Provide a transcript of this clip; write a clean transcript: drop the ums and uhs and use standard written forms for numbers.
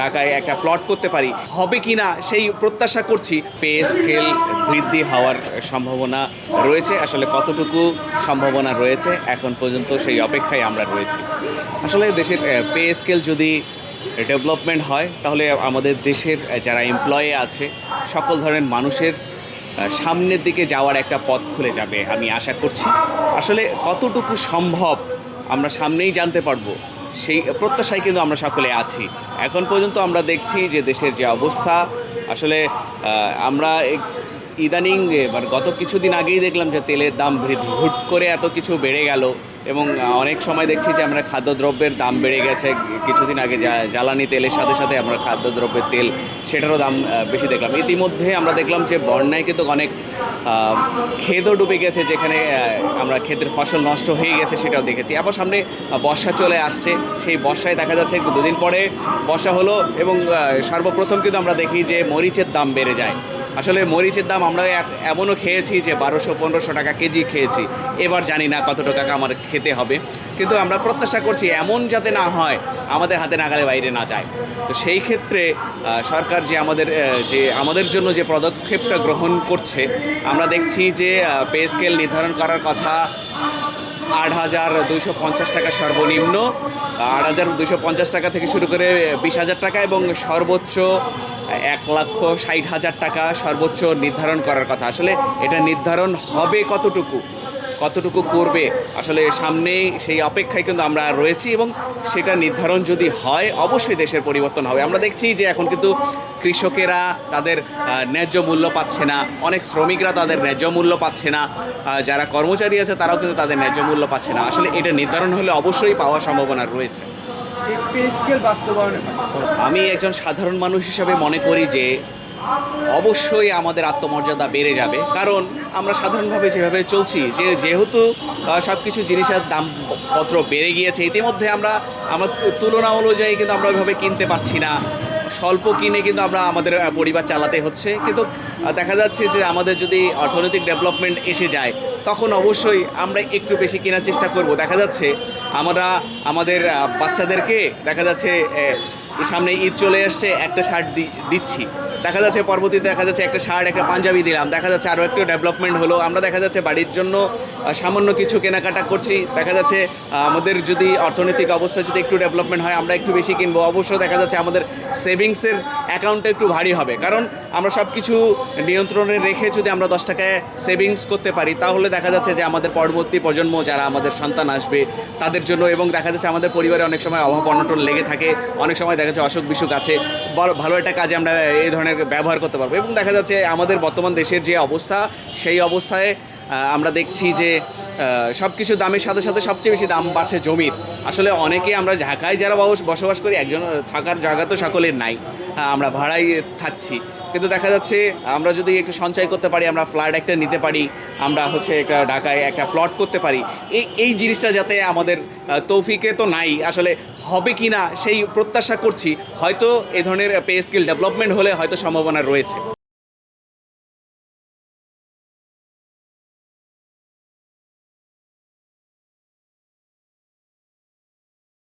ঢাকায় একটা প্লট করতে পারি, হবে কি না সেই প্রত্যাশা করছি। পে স্কেল বৃদ্ধি হওয়ার সম্ভাবনা রয়েছে, আসলে কতটুকু সম্ভাবনা রয়েছে এখন পর্যন্ত সেই অপেক্ষায় আমরা রয়েছি। আসলে দেশের পে স্কেল যদি ডেভেলপমেন্ট হয় তাহলে আমাদের দেশের যারা এমপ্লয়ি আছে সকল ধরনের মানুষের সামনের দিকে যাওয়ার একটা পথ খুলে যাবে আমি আশা করছি। আসলে কতটুকু সম্ভব আমরা সামনেই জানতে পারবো, সেই প্রত্যাশায় কিন্তু আমরা সকলে আছি। এখন পর্যন্ত আমরা দেখছি যে দেশের যে অবস্থা, আসলে আমরা ইদানিং মানে গত কিছুদিন আগেই দেখলাম যে তেলের দাম বৃদ্ধি হুট করে এত কিছু বেড়ে গেল, এবং অনেক সময় দেখছি যে আমরা খাদ্যদ্রব্যের দাম বেড়ে গেছে। কিছুদিন আগে জ্বালানি তেলের সাথে সাথে আমরা খাদ্যদ্রব্যের তেল সেটারও দাম বেশি দেখলাম। ইতিমধ্যে আমরা দেখলাম যে বন্যায় কিন্তু অনেক ক্ষেতও ডুবে গেছে, যেখানে আমরা ক্ষেতের ফসল নষ্ট হয়ে গেছে সেটাও দেখেছি। আবার সামনে বর্ষা চলে আসছে, সেই বর্ষায় দেখা যাচ্ছে দুদিন পরে বর্ষা হলো এবং সর্বপ্রথম কিন্তু আমরা দেখি যে মরিচের দাম বেড়ে যায়। আসলে মরিচের দাম আমরা এমনও খেয়েছি যে 1200-1500 টাকা কেজি খেয়েছি, এবার জানি না কত টাকা আমার খেতে হবে। কিন্তু আমরা প্রত্যাশা করছি এমন যাতে না হয়, আমাদের হাতে নাগালে বাইরে না যায়। তো সেই ক্ষেত্রে সরকার যে আমাদের জন্য যে পদক্ষেপটা গ্রহণ করছে, আমরা দেখছি যে পে স্কেল নির্ধারণ করার কথা 8,250 টাকা সর্বনিম্ন, 8,250 টাকা থেকে শুরু করে 20,000 টাকা এবং সর্বোচ্চ 1,60,000 টাকা সর্বোচ্চ নির্ধারণ করার কথা। আসলে এটা নির্ধারণ হবে কতটুকু করবে, আসলে সামনেই সেই অপেক্ষায় কিন্তু আমরা রয়েছি, এবং সেটা নির্ধারণ যদি হয় অবশ্যই দেশের পরিবর্তন হবে। আমরা দেখছি যে এখন কিন্তু কৃষকেরা তাদের ন্যায্য মূল্য পাচ্ছে না, অনেক শ্রমিকরা তাদের ন্যায্য মূল্য পাচ্ছে না, যারা কর্মচারী আছে তারাও কিন্তু তাদের ন্যায্য মূল্য পাচ্ছে না। আসলে এটা নির্ধারণ হলে অবশ্যই পাওয়ার সম্ভাবনা রয়েছে। আমি একজন সাধারণ মানুষ হিসাবে মনে করি যে অবশ্যই আমাদের আত্মমর্যাদা বেড়ে যাবে, কারণ আমরা সাধারণভাবে যেভাবে চলছি, যেহেতু সব কিছু জিনিসের দামপত্র বেড়ে গিয়েছে, ইতিমধ্যে আমরা তুলনা অনুযায়ী কিন্তু আমরা ওইভাবে কিনতে পারছি না, স্বল্প কিনে কিন্তু আমাদের পরিবার চালাতে হচ্ছে। কিন্তু দেখা যাচ্ছে যে আমাদের যদি অর্থনৈতিক ডেভেলপমেন্ট এসে যায় তখন অবশ্যই আমরা একটু বেশি কেনার চেষ্টা করব। দেখা যাচ্ছে আমরা আমাদের বাচ্চাদেরকে দেখা যাচ্ছে সামনে ঈদ চলে আসছে, একটা শার্ট দিচ্ছি, দেখা যাচ্ছে পরবর্তীতে দেখা যাচ্ছে একটা শার্ট একটা পাঞ্জাবি দিলাম, দেখা যাচ্ছে আরও একটু ডেভেলপমেন্ট হলো, আমরা দেখা যাচ্ছে বাড়ির জন্য সামান্য কিছু কেনাকাটা করছি। দেখা যাচ্ছে আমাদের যদি অর্থনৈতিক অবস্থা যদি একটু ডেভেলপমেন্ট হয় আমরা একটু বেশি কিনবো। অবশ্য দেখা যাচ্ছে আমাদের সেভিংসের অ্যাকাউন্টটা একটু ভারী হবে, কারণ আমরা সব কিছু নিয়ন্ত্রণে রেখে যদি আমরা 10 টাকায় সেভিংস করতে পারি তাহলে দেখা যাচ্ছে যে আমাদের পরবর্তী প্রজন্ম যারা আমাদের সন্তান আসবে তাদের জন্য, এবং দেখা যাচ্ছে আমাদের পরিবারে অনেক সময় অভাব অনটন লেগে থাকে, অনেক সময় দেখা যাচ্ছে অসুখ বিসুখ আছে, ভালো একটা কাজে আমরা এই ধরনের ব্যবহার করতে পারবো। এবং দেখা যাচ্ছে আমাদের বর্তমান দেশের যে অবস্থা, সেই অবস্থায় আমরা দেখছি যে সব কিছু দামের সাথে সাথে সবচেয়ে বেশি দাম বাড়ছে জমির। আসলে অনেকে আমরা ঢাকায় যারা বসবাস করি, একজন থাকার জায়গা তো সকলের নাই, আমরা ভাড়াই থাকছি, কিন্তু দেখা যাচ্ছে আমরা যদি একটু সঞ্চয় করতে পারি, আমরা ফ্ল্যাট একটা নিতে পারি, আমরা একটা ঢাকায় একটা প্লট করতে পারি, এই জিনিসটা যাতে আমাদের তৌফিকে তো নাই, আসলে হবে কি না সেই প্রত্যাশা করছি। হয়তো এই ধরনের পে স্কেল ডেভেলপমেন্ট হলে হয়তো সম্ভাবনা রয়েছে।